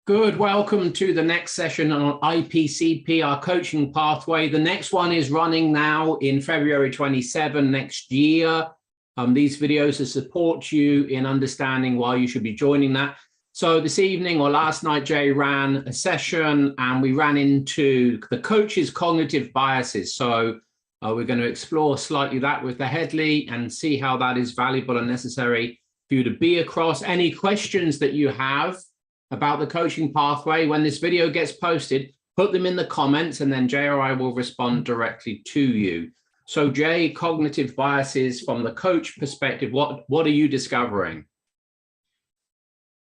Good. Welcome to the next session on IPCP, our coaching pathway. The next one is running now in February 27 next year. These videos to support you in understanding why you should be joining that. So this evening or last night, Jay ran a session and we ran into the coach's cognitive biases. So we're going to explore slightly that with the Headley and see how that is valuable and necessary for you to be across. Any questions that you have about the coaching pathway, when this video gets posted, put them in the comments and then Jay or I will respond directly to you. So Jay, cognitive biases from the coach perspective, what are you discovering?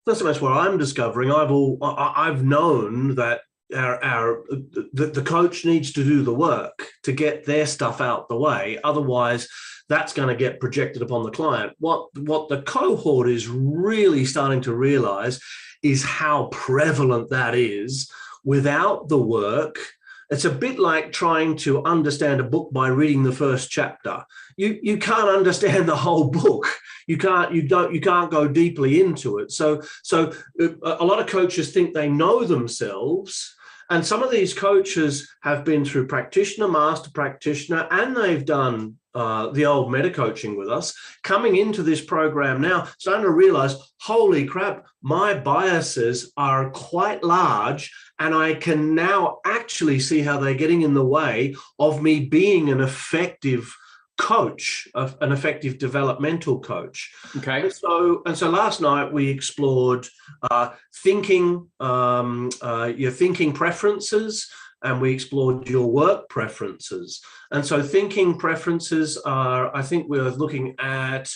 Not so much what I'm discovering. I've known that the coach needs to do the work to get their stuff out the way. Otherwise, that's going to get projected upon the client. What the cohort is really starting to realize is how prevalent that is without the work. It's a bit like trying to understand a book by reading the first chapter. You can't understand the whole book. You can't go deeply into it. So a lot of coaches think they know themselves. And some of these coaches have been through practitioner, master practitioner, and they've done the old meta coaching with us, coming into this program now, starting to realize, holy crap, my biases are quite large, and I can now actually see how they're getting in the way of me being an effective coach, an effective developmental coach. Okay. And so last night we explored your thinking preferences, and we explored your work preferences. And so thinking preferences are, I think we're looking at,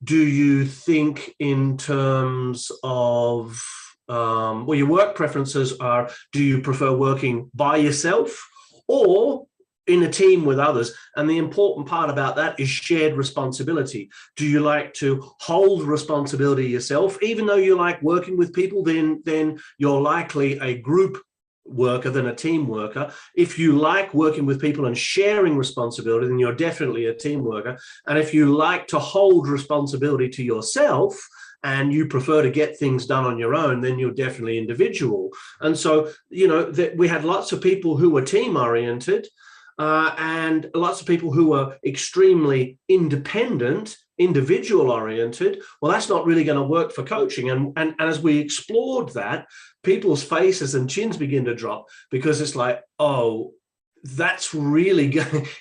do you think in terms of, well, your work preferences are, do you prefer working by yourself or in a team with others? And the important part about that is shared responsibility. Do you like to hold responsibility yourself? Even though you like working with people, then you're likely a group worker than a team worker. If you like working with people and sharing responsibility, then you're definitely a team worker. And if you like to hold responsibility to yourself and you prefer to get things done on your own, then you're definitely individual. And so, we had lots of people who were team oriented, and lots of people who are extremely independent, individual oriented. Well, that's not really going to work for coaching. And as we explored that, people's faces and chins begin to drop, because it's like, oh, that's really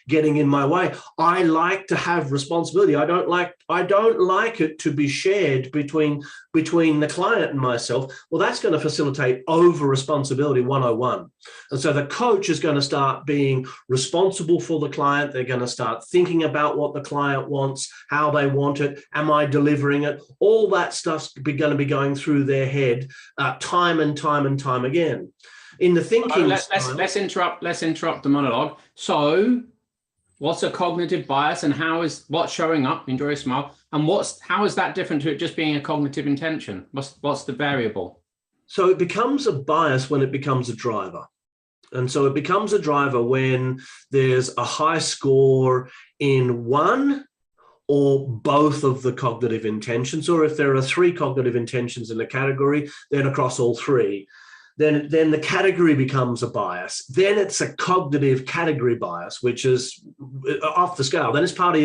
getting in my way. I like to have responsibility. I don't like it to be shared between the client and myself. Well, that's going to facilitate over responsibility 101. And so the coach is going to start being responsible for the client. They're going to start thinking about what the client wants, how they want it. Am I delivering it? All that stuff's going to be going through their head time and time and time again. In the thinking, let's interrupt the monologue. So, what's a cognitive bias, and what's showing up in Joy's smile, and how is that different to it just being a cognitive intention? What's the variable? So it becomes a bias when it becomes a driver. And so it becomes a driver when there's a high score in one or both of the cognitive intentions, or if there are 3 cognitive intentions in a category, then across all 3. Then the category becomes a bias. Then it's a cognitive category bias, which is off the scale. Then it's part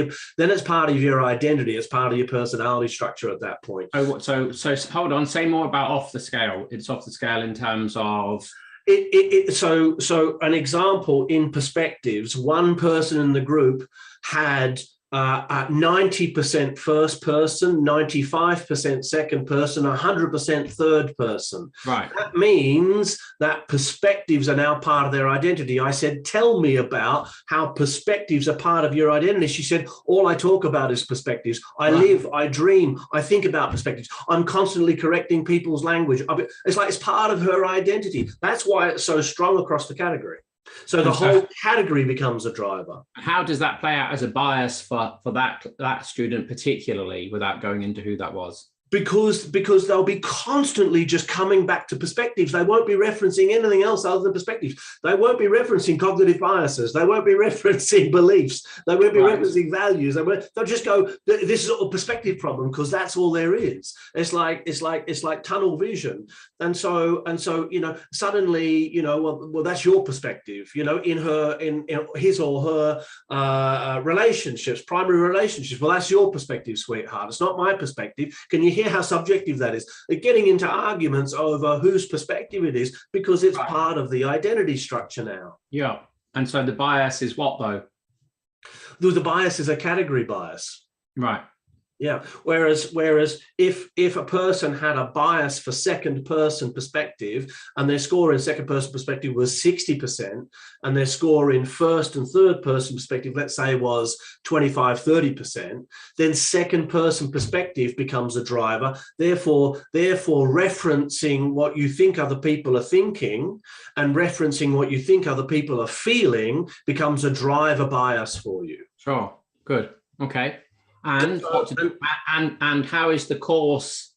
of your identity. It's part of your personality structure at that point. Oh, so hold on. Say more about off the scale. It's off the scale in terms of. So an example in perspectives. One person in the group had 90% first person, 95% second person, 100% third person. Right. That means that perspectives are now part of their identity. I said, tell me about how perspectives are part of your identity. She said, all I talk about is perspectives. I live, I dream, I think about perspectives. I'm constantly correcting people's language. It's like it's part of her identity. That's why it's so strong across the category. So the whole category becomes a driver. How does that play out as a bias for that student particularly, without going into who that was? because they'll be constantly just coming back to perspectives. They won't be referencing anything else other than perspectives. They won't be referencing cognitive biases. They won't be referencing beliefs. They won't be referencing values. They'll just go, this is a perspective problem, because that's all there is. It's like tunnel vision. And so suddenly, well, that's your perspective, in his or her relationships, primary relationships. Well, that's your perspective, sweetheart. It's not my perspective. Can you hear how subjective that is? They're getting into arguments over whose perspective it is, because it's part of the identity structure now. Yeah. And so the bias is what, though? The bias is a category bias. Right. Yeah. Whereas if a person had a bias for second person perspective, and their score in second person perspective was 60%, and their score in first and third person perspective, let's say, was 25-30%, then second person perspective becomes a driver. Therefore referencing what you think other people are thinking and referencing what you think other people are feeling becomes a driver bias for you. Sure. Good. Okay. And and how is the course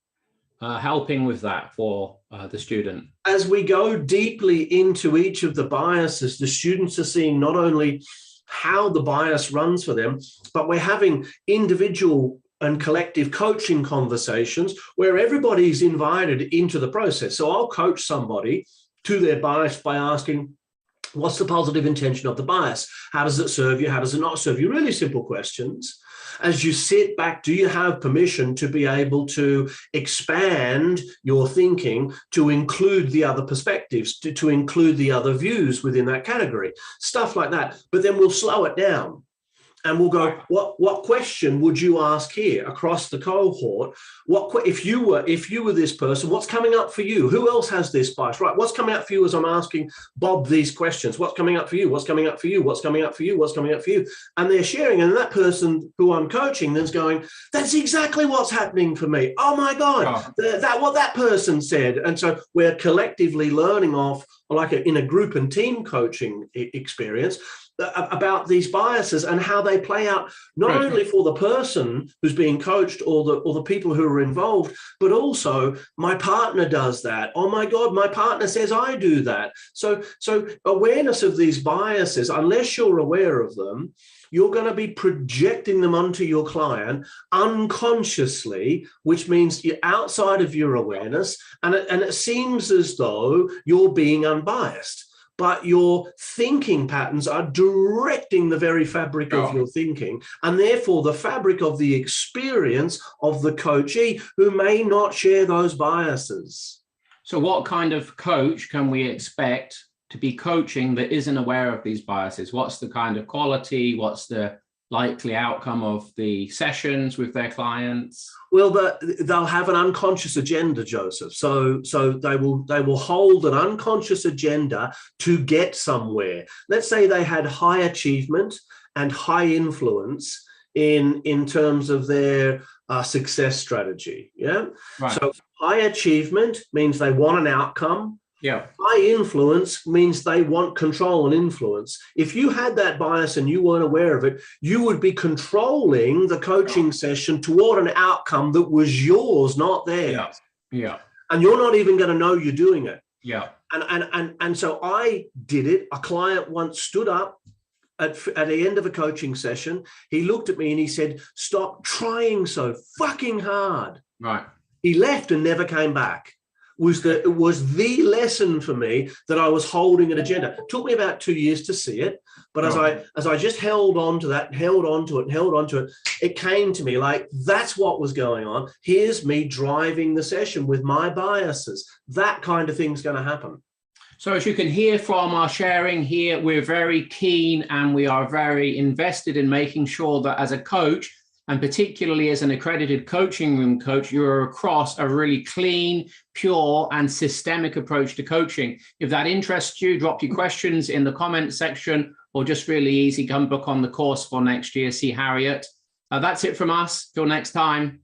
helping with that for the student? As we go deeply into each of the biases, the students are seeing not only how the bias runs for them, but we're having individual and collective coaching conversations where everybody's invited into the process. So I'll coach somebody to their bias by asking, what's the positive intention of the bias? How does it serve you? How does it not serve you? Really simple questions. As you sit back, do you have permission to be able to expand your thinking to include the other perspectives, to include the other views within that category? Stuff like that. But then we'll slow it down. And we'll go, what question would you ask here across the cohort? If you were this person, what's coming up for you? Who else has this bias? Right, what's coming up for you as I'm asking Bob these questions? What's coming up for you? What's coming up for you? What's coming up for you? What's coming up for you? And they're sharing, and that person who I'm coaching then's going, that's exactly what's happening for me. Oh my God, what that person said. And so we're collectively learning off, like in a group and team coaching experience, about these biases and how they play out, not only for the person who's being coached or the people who are involved, but also my partner does that. Oh my God, my partner says I do that. So awareness of these biases, unless you're aware of them, you're going to be projecting them onto your client unconsciously, which means you're outside of your awareness, and it seems as though you're being unbiased. But your thinking patterns are directing the very fabric of your thinking, and therefore the fabric of the experience of the coachee who may not share those biases. So what kind of coach can we expect to be coaching that isn't aware of these biases? What's the kind of quality? What's the likely outcome of the sessions with their clients? Well, they'll have an unconscious agenda, Joseph. So they will hold an unconscious agenda to get somewhere. Let's say they had high achievement and high influence in terms of their success strategy. Yeah. Right. So high achievement means they want an outcome. Yeah. High influence means they want control and influence. If you had that bias and you weren't aware of it, you would be controlling the coaching session toward an outcome that was yours, not theirs. Yeah. Yeah. And you're not even going to know you're doing it. Yeah. And so I did it. A client once stood up at the end of a coaching session. He looked at me and he said, "Stop trying so fucking hard." Right. He left and never came back. It was the lesson for me that I was holding an agenda. It took me about 2 years to see it, but as I just held on to that, held on to it, it came to me like, that's what was going on. Here's me driving the session with my biases. That kind of thing's going to happen. So as you can hear from our sharing here, we're very keen and we are very invested in making sure that as a coach, and particularly as an accredited coaching room coach, you're across a really clean, pure, and systemic approach to coaching. If that interests you, drop your questions in the comment section, or just really easy, come book on the course for next year, see Harriet. That's it from us. Till next time.